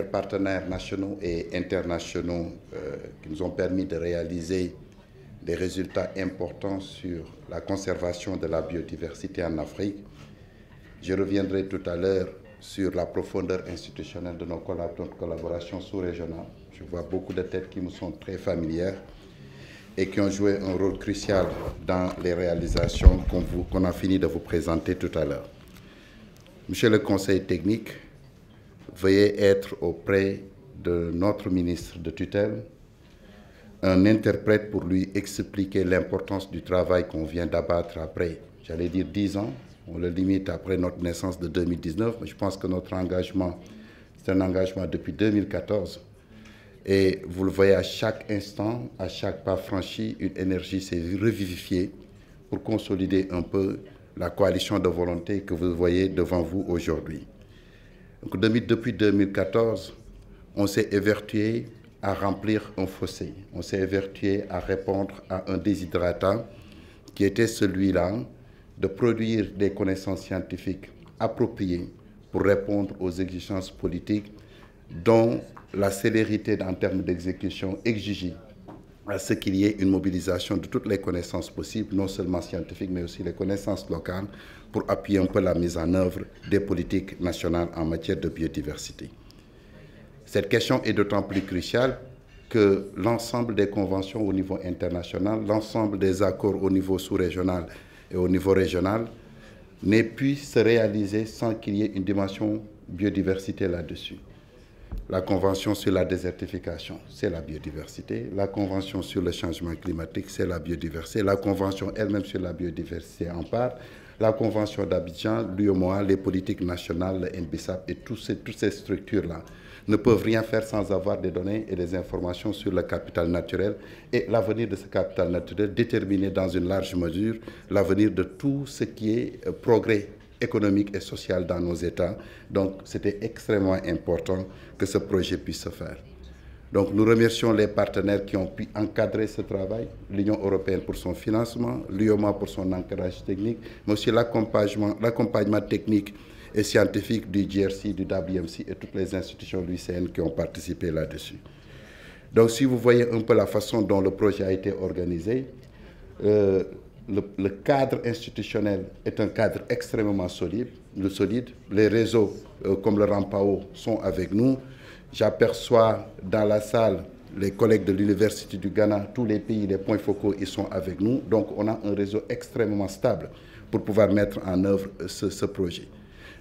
partenaires nationaux et internationaux qui nous ont permis de réaliser des résultats importants sur la conservation de la biodiversité en Afrique. Je reviendrai tout à l'heure sur la profondeur institutionnelle de nos collaborations sous-régionales. Je vois beaucoup de têtes qui me sont très familières et qui ont joué un rôle crucial dans les réalisations qu'on a fini de vous présenter tout à l'heure. Monsieur le Conseil technique, veuillez être auprès de notre ministre de tutelle, un interprète pour lui expliquer l'importance du travail qu'on vient d'abattre après, j'allais dire 10 ans, on le limite après notre naissance de 2019, mais je pense que notre engagement, c'est un engagement depuis 2014. Et vous le voyez à chaque instant, à chaque pas franchi, une énergie s'est revivifiée pour consolider un peu la coalition de volonté que vous voyez devant vous aujourd'hui. Donc, depuis 2014, on s'est évertué à remplir un fossé. On s'est évertué à répondre à un déshydratant qui était celui-là de produire des connaissances scientifiques appropriées pour répondre aux exigences politiques dont la célérité en termes d'exécution exigeait à ce qu'il y ait une mobilisation de toutes les connaissances possibles, non seulement scientifiques, mais aussi les connaissances locales, pour appuyer un peu la mise en œuvre des politiques nationales en matière de biodiversité. Cette question est d'autant plus cruciale que l'ensemble des conventions au niveau international, l'ensemble des accords au niveau sous-régional et au niveau régional ne puissent se réaliser sans qu'il y ait une dimension biodiversité là-dessus. La Convention sur la désertification, c'est la biodiversité. La Convention sur le changement climatique, c'est la biodiversité. La Convention elle-même sur la biodiversité en part. La Convention d'Abidjan, l'UEMOA, les politiques nationales, le NBSAP et toutes ces structures-là ne peuvent rien faire sans avoir des données et des informations sur le capital naturel et l'avenir de ce capital naturel déterminer dans une large mesure l'avenir de tout ce qui est progrès économique et social dans nos États. Donc, c'était extrêmement important que ce projet puisse se faire. Donc, nous remercions les partenaires qui ont pu encadrer ce travail, l'Union européenne pour son financement, l'UEMOA pour son ancrage technique, mais aussi l'accompagnement technique et scientifique du GRC, du WMC et toutes les institutions de l'UICN qui ont participé là-dessus. Donc, si vous voyez un peu la façon dont le projet a été organisé, le cadre institutionnel est un cadre extrêmement solide. Les réseaux comme le RAMPAO sont avec nous. J'aperçois dans la salle les collègues de l'Université du Ghana, tous les pays, les points focaux, ils sont avec nous. Donc on a un réseau extrêmement stable pour pouvoir mettre en œuvre ce projet.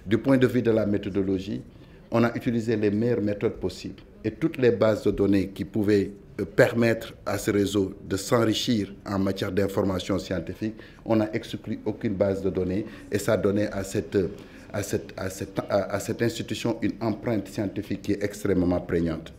Du point de vue de la méthodologie, on a utilisé les meilleures méthodes possibles et toutes les bases de données qui pouvaient permettre à ce réseau de s'enrichir en matière d'information scientifique. On n'a exclu aucune base de données et ça a donné à cette institution une empreinte scientifique qui est extrêmement prégnante.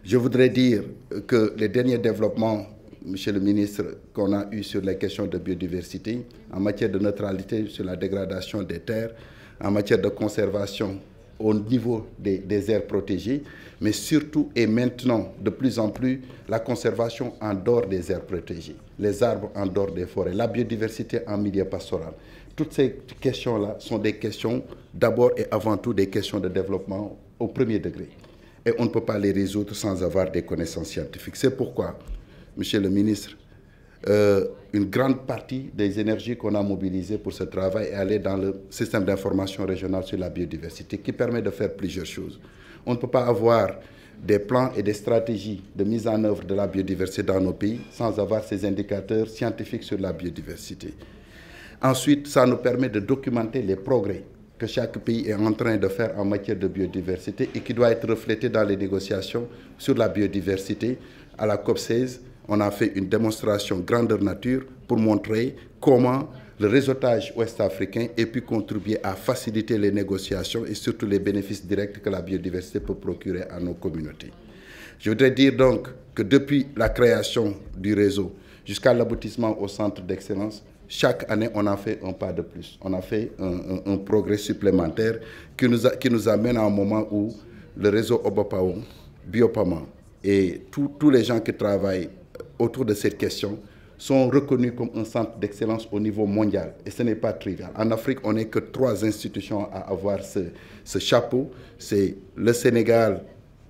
Je voudrais dire que les derniers développements, Monsieur le ministre, qu'on a eus sur les questions de biodiversité, en matière de neutralité sur la dégradation des terres, en matière de conservation au niveau des aires protégées, mais surtout et maintenant, de plus en plus, la conservation en dehors des aires protégées, les arbres en dehors des forêts, la biodiversité en milieu pastoral. Toutes ces questions-là sont des questions, d'abord et avant tout, des questions de développement au premier degré. Et on ne peut pas les résoudre sans avoir des connaissances scientifiques. C'est pourquoi, Monsieur le ministre, une grande partie des énergies qu'on a mobilisées pour ce travail est allée dans le système d'information régional sur la biodiversité qui permet de faire plusieurs choses. On ne peut pas avoir des plans et des stratégies de mise en œuvre de la biodiversité dans nos pays sans avoir ces indicateurs scientifiques sur la biodiversité. Ensuite, ça nous permet de documenter les progrès que chaque pays est en train de faire en matière de biodiversité et qui doit être reflété dans les négociations sur la biodiversité. À la COP16, on a fait une démonstration grandeur nature pour montrer comment le réseautage ouest-africain ait pu contribuer à faciliter les négociations et surtout les bénéfices directs que la biodiversité peut procurer à nos communautés. Je voudrais dire donc que depuis la création du réseau jusqu'à l'aboutissement au centre d'excellence, chaque année, on a fait un pas de plus. On a fait un progrès supplémentaire qui nous amène à un moment où le réseau Obopao, Biopama et tous les gens qui travaillent autour de cette question sont reconnus comme un centre d'excellence au niveau mondial. Et ce n'est pas trivial. En Afrique, on n'est que 3 institutions à avoir ce chapeau. C'est le Sénégal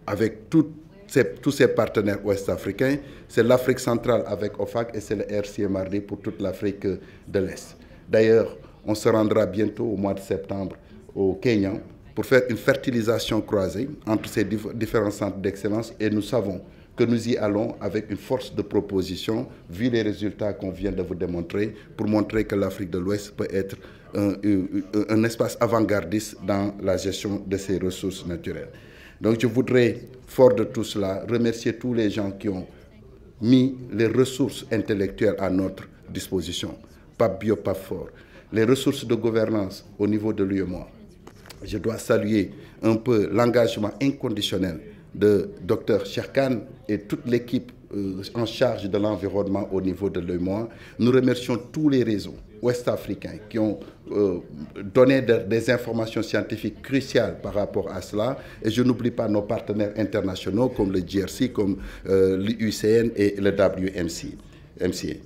avec tous ses partenaires ouest-africains, c'est l'Afrique centrale avec OFAC et c'est le RCMRD pour toute l'Afrique de l'Est. D'ailleurs, on se rendra bientôt au mois de septembre au Kenya pour faire une fertilisation croisée entre ces différents centres d'excellence et nous savons que nous y allons avec une force de proposition, vu les résultats qu'on vient de vous démontrer, pour montrer que l'Afrique de l'Ouest peut être un espace avant-gardiste dans la gestion de ses ressources naturelles. Donc je voudrais, fort de tout cela, remercier tous les gens qui ont mis les ressources intellectuelles à notre disposition. Pape Biop Pape Faure, les ressources de gouvernance au niveau de l'UEMOA. Je dois saluer un peu l'engagement inconditionnel de Dr Cheikh Kane et toute l'équipe en charge de l'environnement au niveau de l'UEMOA. Nous remercions tous les réseaux ouest-africains qui ont donné des informations scientifiques cruciales par rapport à cela. Et je n'oublie pas nos partenaires internationaux comme le GRC, comme l'UICN et le WMCA.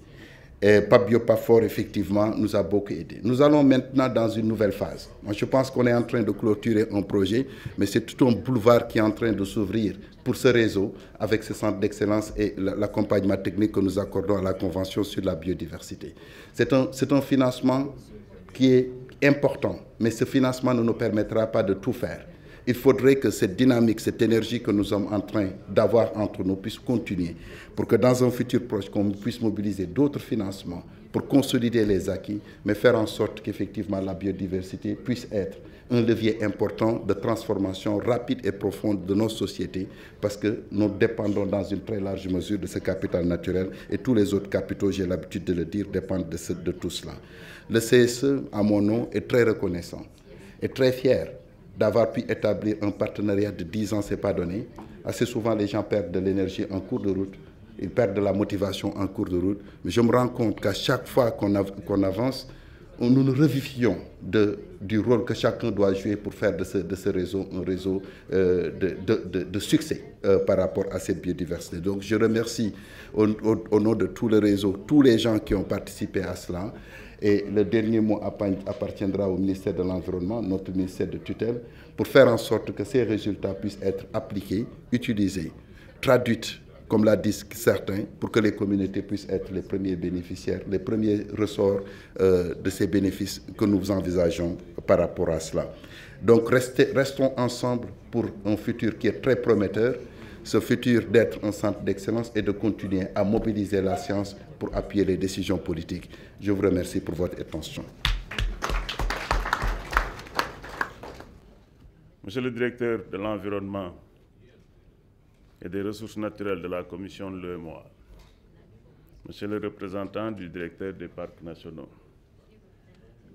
Et Pape Biop Pape Faure, effectivement, nous a beaucoup aidé. Nous allons maintenant dans une nouvelle phase. Moi, je pense qu'on est en train de clôturer un projet, mais c'est tout un boulevard qui est en train de s'ouvrir pour ce réseau avec ce centre d'excellence et l'accompagnement technique que nous accordons à la Convention sur la biodiversité. C'est un financement qui est important, mais ce financement ne nous permettra pas de tout faire. Il faudrait que cette dynamique, cette énergie que nous sommes en train d'avoir entre nous puisse continuer pour que dans un futur proche, qu'on puisse mobiliser d'autres financements pour consolider les acquis, mais faire en sorte qu'effectivement la biodiversité puisse être un levier important de transformation rapide et profonde de nos sociétés parce que nous dépendons dans une très large mesure de ce capital naturel et tous les autres capitaux, j'ai l'habitude de le dire, dépendent de tout cela. Le CSE, à mon nom, est très reconnaissant et très fier d'avoir pu établir un partenariat de 10 ans, ce n'est pas donné. Assez souvent, les gens perdent de l'énergie en cours de route, ils perdent de la motivation en cours de route. Mais je me rends compte qu'à chaque fois qu'on avance, nous nous revivions du rôle que chacun doit jouer pour faire de ce réseau un réseau de succès par rapport à cette biodiversité. Donc je remercie au nom de tout le réseau, tous les gens qui ont participé à cela. Et le dernier mot appartiendra au ministère de l'Environnement, notre ministère de tutelle, pour faire en sorte que ces résultats puissent être appliqués, utilisés, traduits, comme l'a dit certains, pour que les communautés puissent être les premiers bénéficiaires, les premiers ressorts de ces bénéfices que nous envisageons par rapport à cela. Donc restons ensemble pour un futur qui est très prometteur, ce futur d'être un centre d'excellence et de continuer à mobiliser la science pour appuyer les décisions politiques. Je vous remercie pour votre attention. Monsieur le directeur de l'environnement et des ressources naturelles de la Commission de l'UEMOA, Monsieur le représentant du directeur des parcs nationaux,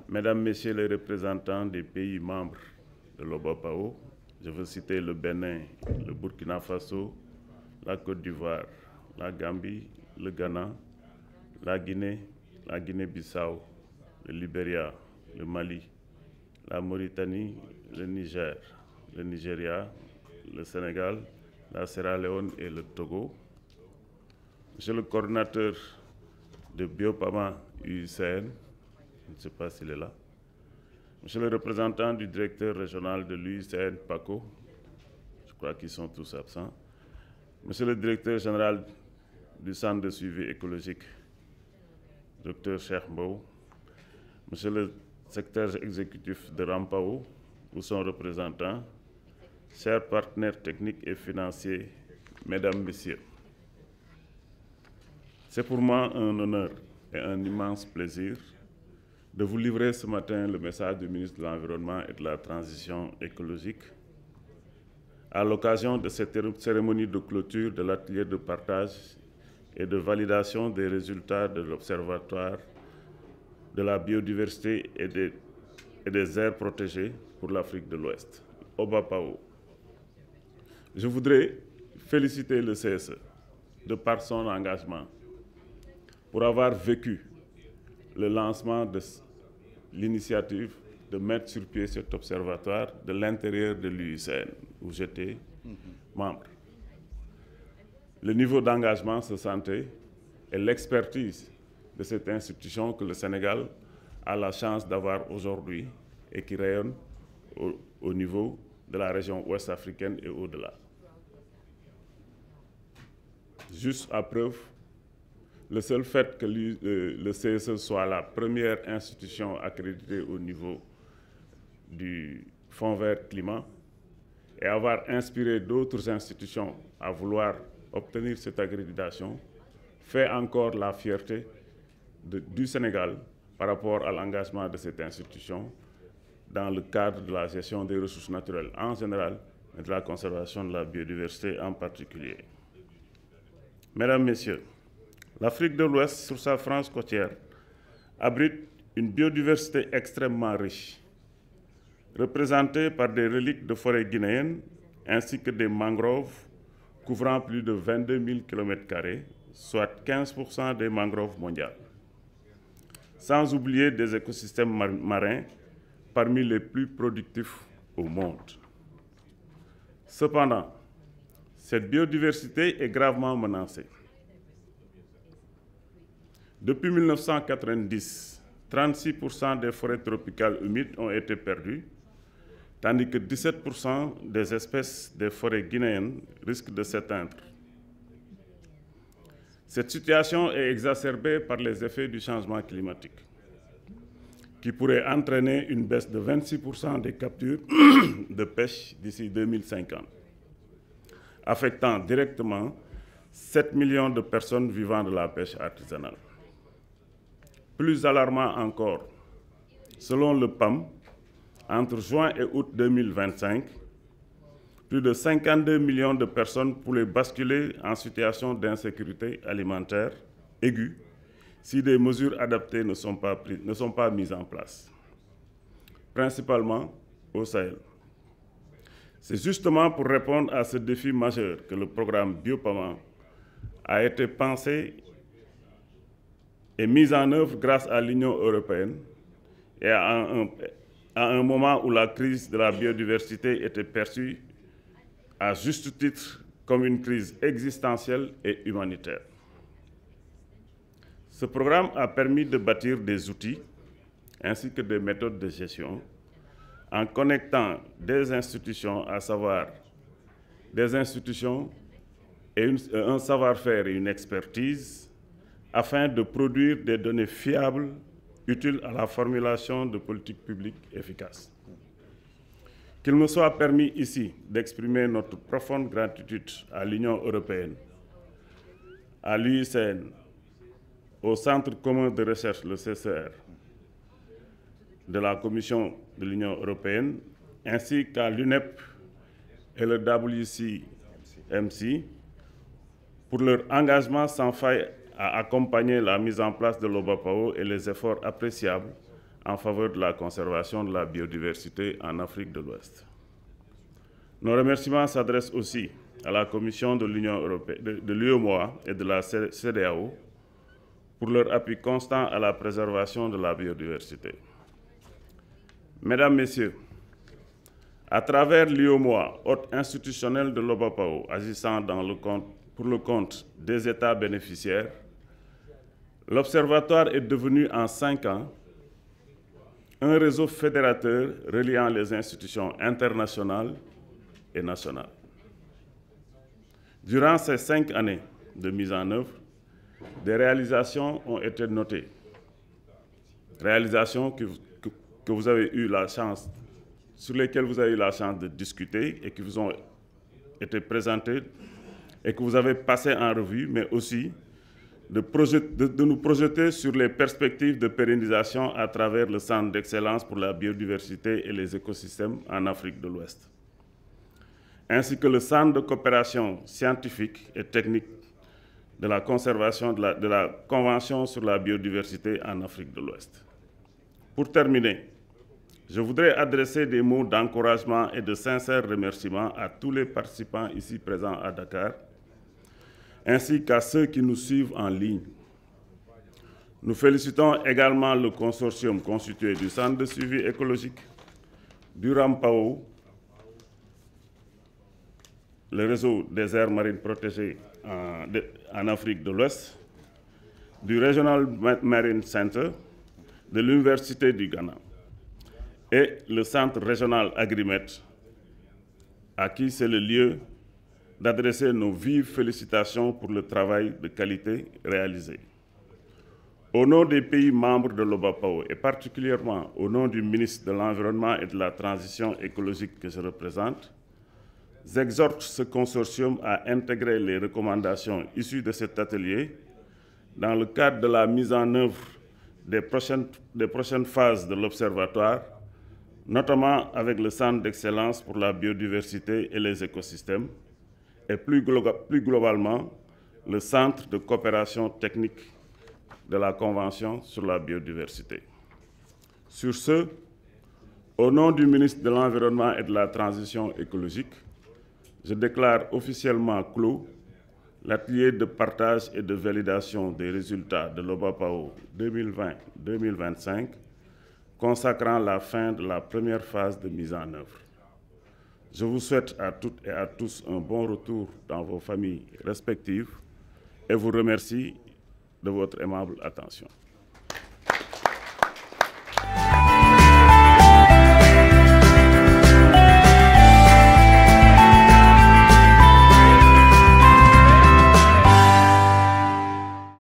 Mesdames, Messieurs les représentants des pays membres de l'OBAPAO, je veux citer le Bénin, le Burkina Faso, la Côte d'Ivoire, la Gambie, le Ghana, la Guinée-Bissau, le Libéria, le Mali, la Mauritanie, le Niger, le Nigeria, le Sénégal, la Sierra Leone et le Togo. Monsieur le coordinateur de Biopama UICN, je ne sais pas s'il est là. Monsieur le représentant du directeur régional de l'UICN, PACO, je crois qu'ils sont tous absents. Monsieur le directeur général du Centre de suivi écologique, Dr Cheikh Mbow, Monsieur le secrétaire exécutif de Rampao, ou son représentant, chers partenaires techniques et financiers, Mesdames, Messieurs. C'est pour moi un honneur et un immense plaisir de vous livrer ce matin le message du ministre de l'Environnement et de la Transition écologique à l'occasion de cette cérémonie de clôture de l'atelier de partage et de validation des résultats de l'Observatoire de la biodiversité et des aires protégées pour l'Afrique de l'Ouest, OBAPAO. Je voudrais féliciter le CSE de par son engagement pour avoir vécu le lancement de l'initiative de mettre sur pied cet observatoire de l'intérieur de l'UICN, où j'étais membre. Le niveau d'engagement se sentait et l'expertise de cette institution que le Sénégal a la chance d'avoir aujourd'hui et qui rayonne au niveau de la région ouest africaine et au-delà. Juste à preuve, le seul fait que le CSE soit la première institution accréditée au niveau du Fonds vert climat et avoir inspiré d'autres institutions à vouloir obtenir cette accréditation fait encore la fierté du Sénégal par rapport à l'engagement de cette institution dans le cadre de la gestion des ressources naturelles en général et de la conservation de la biodiversité en particulier. Mesdames, Messieurs, l'Afrique de l'Ouest, sur sa frange côtière, abrite une biodiversité extrêmement riche, représentée par des reliques de forêts guinéennes ainsi que des mangroves couvrant plus de 22 000 km², soit 15% des mangroves mondiales. Sans oublier des écosystèmes marins parmi les plus productifs au monde. Cependant, cette biodiversité est gravement menacée. Depuis 1990, 36% des forêts tropicales humides ont été perdues, tandis que 17% des espèces des forêts guinéennes risquent de s'éteindre. Cette situation est exacerbée par les effets du changement climatique, qui pourrait entraîner une baisse de 26% des captures de pêche d'ici 2050, affectant directement 7 millions de personnes vivant de la pêche artisanale. Plus alarmant encore, selon le PAM, entre juin et août 2025, plus de 52 millions de personnes pourraient basculer en situation d'insécurité alimentaire aiguë si des mesures adaptées ne sont pas mises en place, principalement au Sahel. C'est justement pour répondre à ce défi majeur que le programme Biopama a été pensé et mis en œuvre grâce à l'Union européenne et à un moment où la crise de la biodiversité était perçue à juste titre comme une crise existentielle et humanitaire. Ce programme a permis de bâtir des outils ainsi que des méthodes de gestion en connectant des institutions, à savoir des institutions et un savoir-faire et une expertise afin de produire des données fiables utiles à la formulation de politiques publiques efficaces. Qu'il me soit permis ici d'exprimer notre profonde gratitude à l'Union européenne, à l'UICN, au Centre commun de recherche, le CCR, de la Commission de l'Union européenne, ainsi qu'à l'UNEP et le WCMC pour leur engagement sans faille à accompagner la mise en place de l'OBAPAO et les efforts appréciables en faveur de la conservation de la biodiversité en Afrique de l'Ouest. Nos remerciements s'adressent aussi à la Commission de l'Union européenne, de l'UEMOA et de la CEDEAO pour leur appui constant à la préservation de la biodiversité. Mesdames, Messieurs, à travers l'UEMOA, hôte institutionnelle de l'OBAPAO, agissant pour le compte des États bénéficiaires, l'Observatoire est devenu en 5 ans un réseau fédérateur reliant les institutions internationales et nationales. Durant ces 5 années de mise en œuvre, des réalisations ont été notées. Réalisations que vous avez eu la chance, sur lesquelles vous avez eu la chance de discuter et qui vous ont été présentées et que vous avez passé en revue, mais aussi de nous projeter sur les perspectives de pérennisation à travers le Centre d'excellence pour la biodiversité et les écosystèmes en Afrique de l'Ouest, ainsi que le Centre de coopération scientifique et technique de la conservation de la Convention sur la biodiversité en Afrique de l'Ouest. Pour terminer, je voudrais adresser des mots d'encouragement et de sincères remerciements à tous les participants ici présents à Dakar, ainsi qu'à ceux qui nous suivent en ligne. Nous félicitons également le consortium constitué du Centre de suivi écologique, du RAMPAO, le réseau des aires marines protégées en Afrique de l'Ouest, du Regional Marine Center de l'Université du Ghana et le Centre régional Agrimet, à qui c'est le lieu d'adresser nos vives félicitations pour le travail de qualité réalisé. Au nom des pays membres de l'OBAPAO et particulièrement au nom du ministre de l'Environnement et de la Transition écologique que je représente, j'exhorte ce consortium à intégrer les recommandations issues de cet atelier dans le cadre de la mise en œuvre des prochaines phases de l'Observatoire, notamment avec le Centre d'excellence pour la biodiversité et les écosystèmes, et plus globalement, le Centre de coopération technique de la Convention sur la biodiversité. Sur ce, au nom du ministre de l'Environnement et de la Transition écologique, je déclare officiellement clos l'atelier de partage et de validation des résultats de l'OBAPAO 2020-2025, consacrant la fin de la première phase de mise en œuvre. Je vous souhaite à toutes et à tous un bon retour dans vos familles respectives et vous remercie de votre aimable attention.